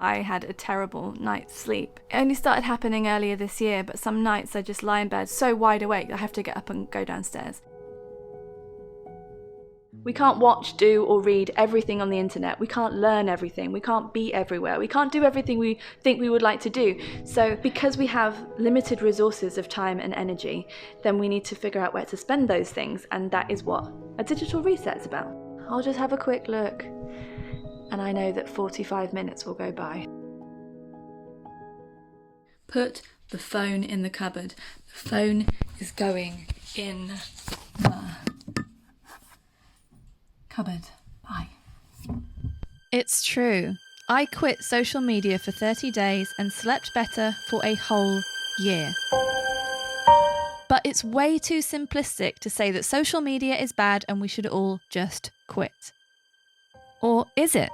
I had a terrible night's sleep. It only started happening earlier this year, but some nights I just lie in bed so wide awake that I have to get up and go downstairs. We can't watch, do, or read everything on the internet. We can't learn everything. We can't be everywhere. We can't do everything we think we would like to do. So because we have limited resources of time and energy, then we need to figure out where to spend those things, and that is what a digital reset is about. I'll just have a quick look, and I know that 45 minutes will go by. Put the phone in the cupboard. The phone is going in the cupboard. Bye. It's true. I quit social media for 30 days and slept better for a whole year. But it's way too simplistic to say that social media is bad and we should all just quit. Or is it?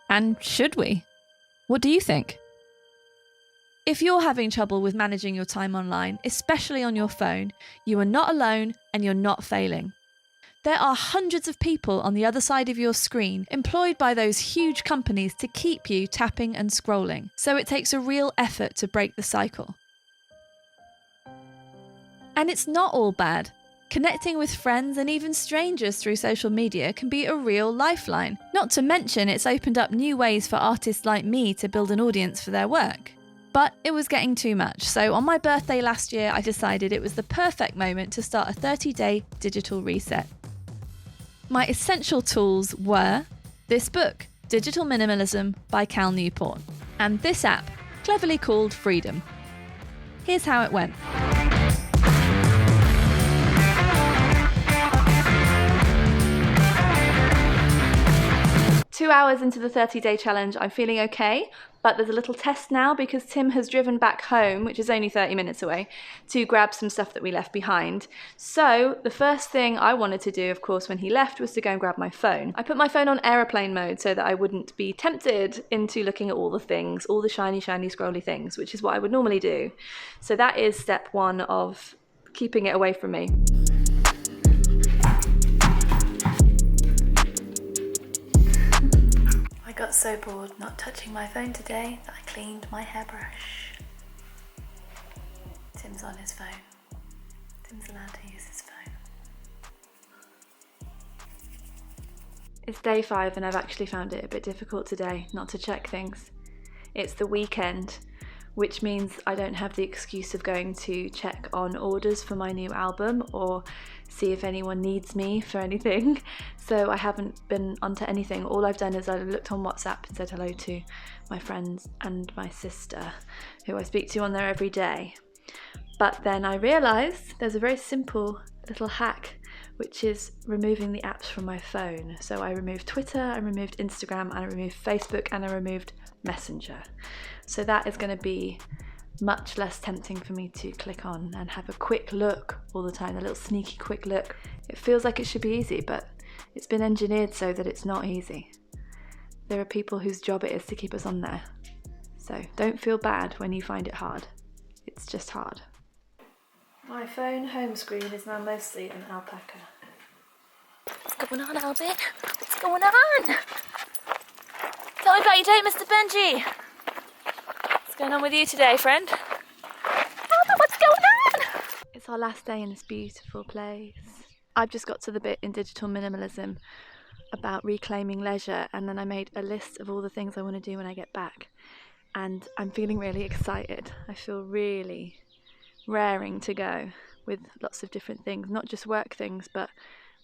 And should we? What do you think? If you're having trouble with managing your time online, especially on your phone, you are not alone and you're not failing. There are hundreds of people on the other side of your screen employed by those huge companies to keep you tapping and scrolling, so it takes a real effort to break the cycle. And it's not all bad. Connecting with friends and even strangers through social media can be a real lifeline. Not to mention it's opened up new ways for artists like me to build an audience for their work. But it was getting too much, so on my birthday last year I decided it was the perfect moment to start a 30-day digital reset. My essential tools were this book, Digital Minimalism by Cal Newport, and this app, cleverly called Freedom. Here's how it went. 2 hours into the 30-day challenge, I'm feeling okay, but there's a little test now because Tim has driven back home, which is only 30 minutes away, to grab some stuff that we left behind. So the first thing I wanted to do, of course, when he left was to go and grab my phone. I put my phone on aeroplane mode so that I wouldn't be tempted into looking at all the things, all the shiny, scrolly things, which is what I would normally do. So that is step one of keeping it away from me. I got so bored not touching my phone today that I cleaned my hairbrush. Tim's on his phone. Tim's allowed to use his phone. It's day 5 and I've actually found it a bit difficult today not to check things. It's the weekend, which means I don't have the excuse of going to check on orders for my new album or see if anyone needs me for anything. So I haven't been onto anything. All I've done is I looked on WhatsApp and said hello to my friends and my sister, who I speak to on there every day. But then I realised there's a very simple little hack, which is removing the apps from my phone. So I removed Twitter, I removed Instagram, and I removed Facebook, and I removed Messenger. So that is going to be much less tempting for me to click on and have a quick look all the time, a little sneaky quick look. It feels like it should be easy, but it's been engineered so that it's not easy. There are people whose job it is to keep us on there. So don't feel bad when you find it hard. It's just hard. My phone home screen is now mostly an alpaca. What's going on, Albie? What's going on? Tell me about your date, Mr. Benji. What's going on with you today, friend? Albie, what's going on? It's our last day in this beautiful place. I've just got to the bit in digital minimalism about reclaiming leisure, and then I made a list of all the things I want to do when I get back. And I'm feeling really excited. I feel really raring to go with lots of different things, not just work things, but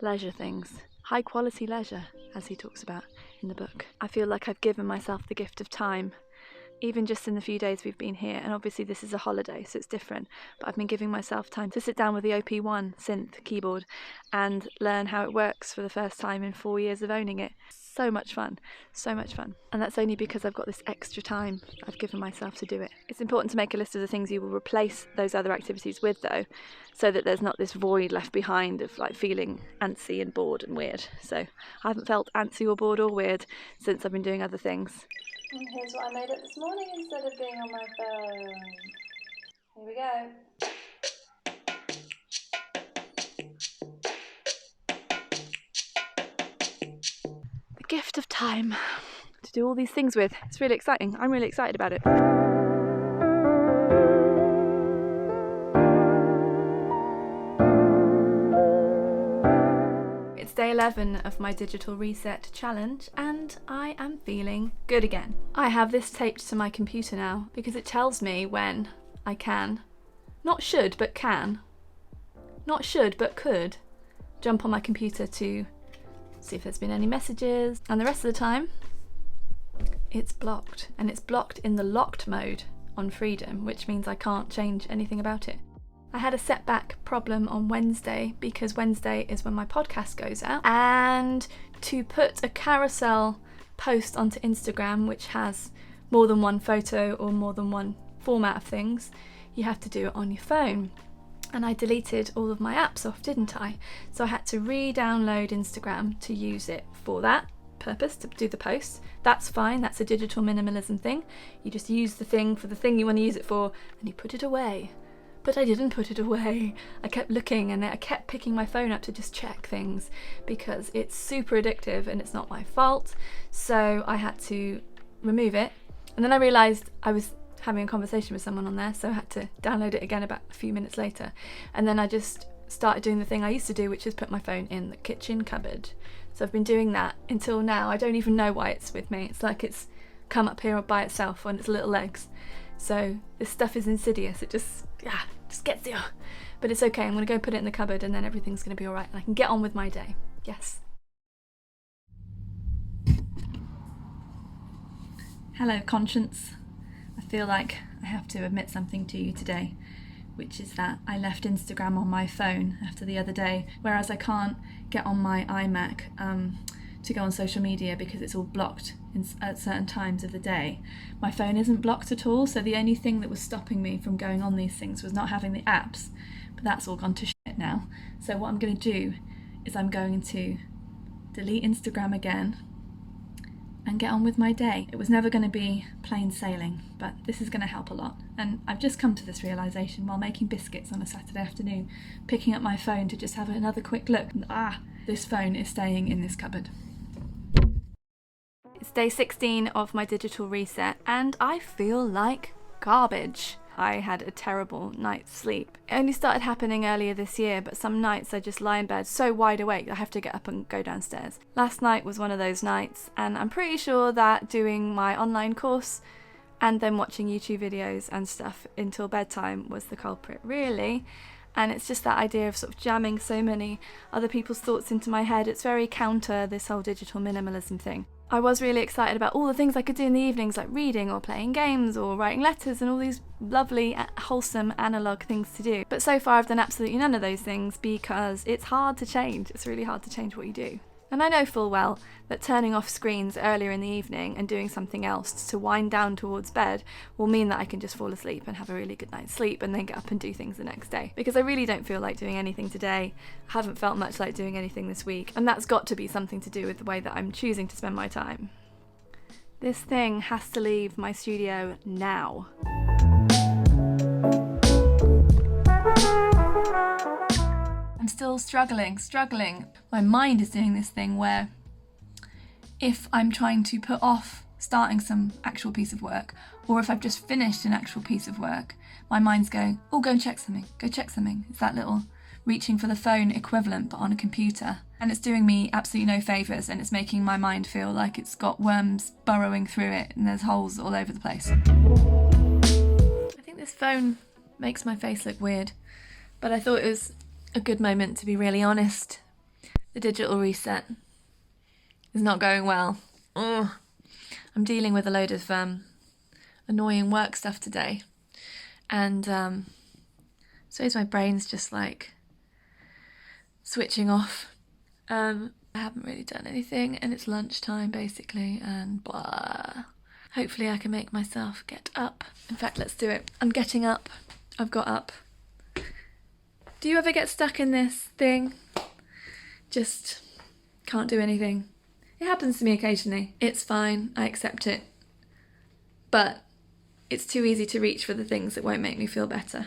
leisure things. High quality leisure, as he talks about in the book. I feel like I've given myself the gift of time, even just in the few days we've been here. And obviously this is a holiday, so it's different. But I've been giving myself time to sit down with the OP1 synth keyboard and learn how it works for the first time in 4 years of owning it. So much fun, so much fun. And that's only because I've got this extra time I've given myself to do it. It's important to make a list of the things you will replace those other activities with, though, so that there's not this void left behind of like feeling antsy and bored and weird. So I haven't felt antsy or bored or weird since I've been doing other things. And here's what I made up this morning instead of being on my phone. Here we go. Gift of time. to do all these things with. It's really exciting. I'm really excited about it. It's day 11 of my digital reset challenge and I am feeling good again. I have this taped to my computer now because it tells me when I can, not should but can, not should but could, jump on my computer to see if there's been any messages, and the rest of the time it's blocked, and it's blocked in the locked mode on Freedom, which means I can't change anything about it. I had a setback problem on Wednesday because Wednesday is when my podcast goes out, and to put a carousel post onto Instagram which has more than one photo or more than one format of things, you have to do it on your phone. And I deleted all of my apps off, didn't I? So I had to re-download Instagram to use it for that purpose, to do the posts. That's fine, that's a digital minimalism thing. You just use the thing for the thing you want to use it for and you put it away. But I didn't put it away. I kept looking and I kept picking my phone up to just check things because it's super addictive and it's not my fault. So I had to remove it. And then I realised I was having a conversation with someone on there, so I had to download it again about a few minutes later. And then I just started doing the thing I used to do, which is put my phone in the kitchen cupboard. So I've been doing that until now. I don't even know why it's with me. It's like it's come up here by itself on its little legs. So this stuff is insidious. It just gets you. But it's okay. I'm going to go put it in the cupboard and then everything's going to be all right. And I can get on with my day. Yes. Hello, conscience. I feel like I have to admit something to you today, which is that I left Instagram on my phone after the other day, whereas I can't get on my iMac to go on social media because it's all blocked at certain times of the day. My phone isn't blocked at all, so the only thing that was stopping me from going on these things was not having the apps, but that's all gone to shit now. So what I'm going to do is I'm going to delete Instagram again and get on with my day. It was never going to be plain sailing, but this is going to help a lot. And I've just come to this realisation while making biscuits on a Saturday afternoon, picking up my phone to just have another quick look. This phone is staying in this cupboard. It's day 16 of my digital reset and I feel like garbage. I had a terrible night's sleep. It only started happening earlier this year, but some nights I just lie in bed so wide awake I have to get up and go downstairs. Last night was one of those nights, and I'm pretty sure that doing my online course and then watching YouTube videos and stuff until bedtime was the culprit, really. And it's just that idea of sort of jamming so many other people's thoughts into my head. It's very counter this whole digital minimalism thing. I was really excited about all the things I could do in the evenings, like reading or playing games or writing letters and all these lovely, wholesome analogue things to do. But so far I've done absolutely none of those things because it's hard to change. It's really hard to change what you do. And I know full well that turning off screens earlier in the evening and doing something else to wind down towards bed will mean that I can just fall asleep and have a really good night's sleep and then get up and do things the next day. Because I really don't feel like doing anything today. I haven't felt much like doing anything this week. And that's got to be something to do with the way that I'm choosing to spend my time. This thing has to leave my studio now. I'm still struggling. My mind is doing this thing where if I'm trying to put off starting some actual piece of work, or if I've just finished an actual piece of work, my mind's going, oh, go check something. It's that little reaching for the phone equivalent, but on a computer. And it's doing me absolutely no favours, and it's making my mind feel like it's got worms burrowing through it and there's holes all over the place. I think this phone makes my face look weird, but I thought it was a good moment to be really honest. The digital reset is not going well. I'm dealing with a load of annoying work stuff today, and so my brain's just like switching off. I haven't really done anything and it's lunchtime basically, and blah. Hopefully I can make myself get up. In fact, let's do it. I'm getting up. I've got up. Do you ever get stuck in this thing? Just can't do anything. It happens to me occasionally. It's fine, I accept it. But it's too easy to reach for the things that won't make me feel better.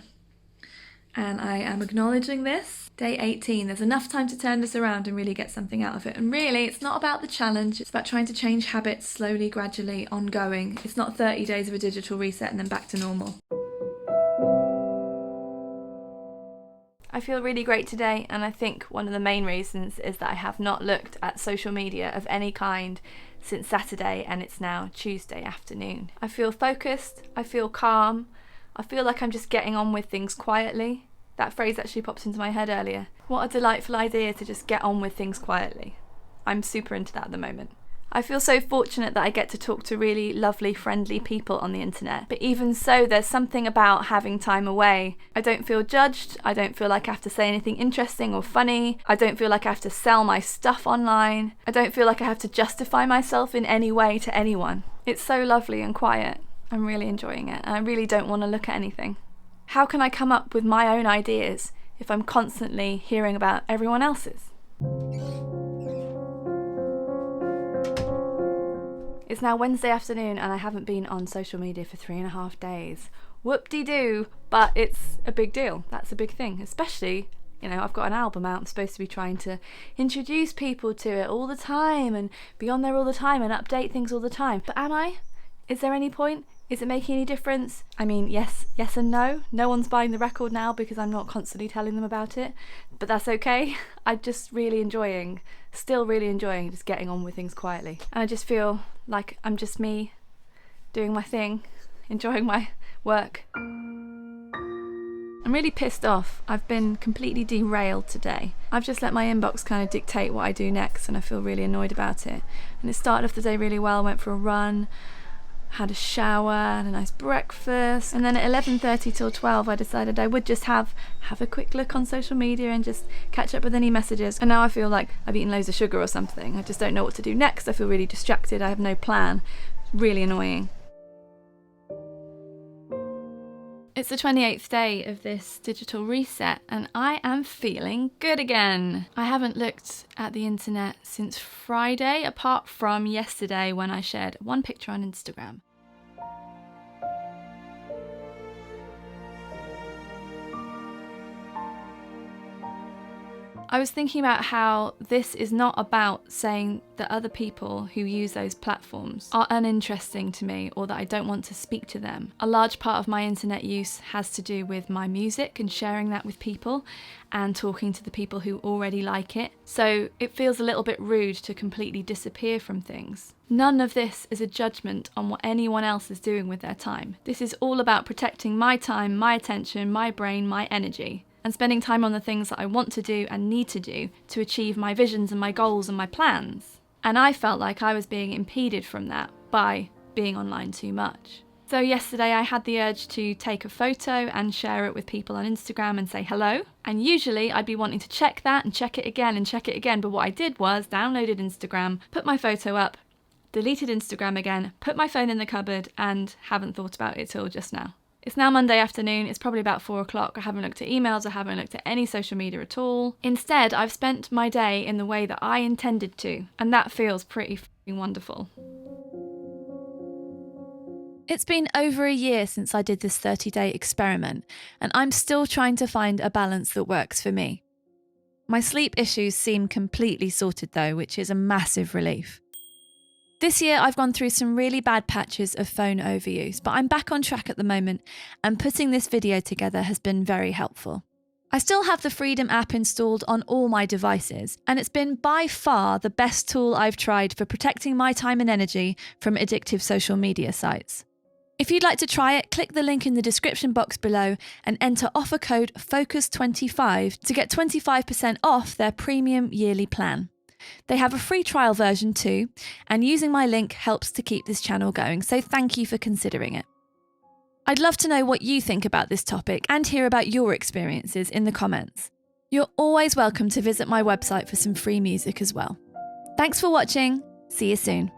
and I am acknowledging this. Day 18, there's enough time to turn this around and really get something out of it. And really, it's not about the challenge, it's about trying to change habits slowly, gradually, ongoing. It's not 30 days of a digital reset and then back to normal. I feel really great today, and I think one of the main reasons is that I have not looked at social media of any kind since Saturday, and it's now Tuesday afternoon. I feel focused, I feel calm, I feel like I'm just getting on with things quietly. That phrase actually popped into my head earlier. What a delightful idea to just get on with things quietly. I'm super into that at the moment. I feel so fortunate that I get to talk to really lovely, friendly people on the internet. But even so, there's something about having time away. I don't feel judged. I don't feel like I have to say anything interesting or funny. I don't feel like I have to sell my stuff online. I don't feel like I have to justify myself in any way to anyone. It's so lovely and quiet. I'm really enjoying it, and I really don't want to look at anything. How can I come up with my own ideas if I'm constantly hearing about everyone else's? It's now Wednesday afternoon and I haven't been on social media for 3.5 days. Whoop-de-doo, but it's a big deal. That's a big thing, especially, I've got an album out. I'm supposed to be trying to introduce people to it all the time and be on there all the time and update things all the time. But am I? Is there any point? Is it making any difference? I mean, yes and no. No one's buying the record now because I'm not constantly telling them about it, but that's okay. I'm just still really enjoying just getting on with things quietly. And I just feel like I'm just me doing my thing, enjoying my work. I'm really pissed off. I've been completely derailed today. I've just let my inbox kind of dictate what I do next, and I feel really annoyed about it. And it started off the day really well. I went for a run, had a shower, had a nice breakfast, and then at 11:30 till 12 I decided I would just have a quick look on social media and just catch up with any messages. And now I feel like I've eaten loads of sugar or something. I just don't know what to do next. I feel really distracted. I have no plan. Really annoying. It's the 28th day of this digital reset and I am feeling good again. I haven't looked at the internet since Friday, apart from yesterday when I shared one picture on Instagram. I was thinking about how this is not about saying that other people who use those platforms are uninteresting to me or that I don't want to speak to them. A large part of my internet use has to do with my music and sharing that with people and talking to the people who already like it. So it feels a little bit rude to completely disappear from things. None of this is a judgment on what anyone else is doing with their time. This is all about protecting my time, my attention, my brain, my energy, and spending time on the things that I want to do and need to do to achieve my visions and my goals and my plans. And I felt like I was being impeded from that by being online too much. So yesterday I had the urge to take a photo and share it with people on Instagram and say hello. And usually I'd be wanting to check that and check it again and check it again. But what I did was downloaded Instagram, put my photo up, deleted Instagram again, put my phone in the cupboard and haven't thought about it till just now. It's now Monday afternoon, it's probably about 4 o'clock. I haven't looked at emails, I haven't looked at any social media at all. Instead, I've spent my day in the way that I intended to, and that feels pretty f***ing wonderful. It's been over a year since I did this 30-day experiment, and I'm still trying to find a balance that works for me. My sleep issues seem completely sorted though, which is a massive relief. This year I've gone through some really bad patches of phone overuse, but I'm back on track at the moment and putting this video together has been very helpful. I still have the Freedom app installed on all my devices, and it's been by far the best tool I've tried for protecting my time and energy from addictive social media sites. If you'd like to try it, click the link in the description box below and enter offer code FOCUS25 to get 25% off their premium yearly plan. They have a free trial version too, and using my link helps to keep this channel going, so thank you for considering it. I'd love to know what you think about this topic and hear about your experiences in the comments. You're always welcome to visit my website for some free music as well. Thanks for watching. See you soon.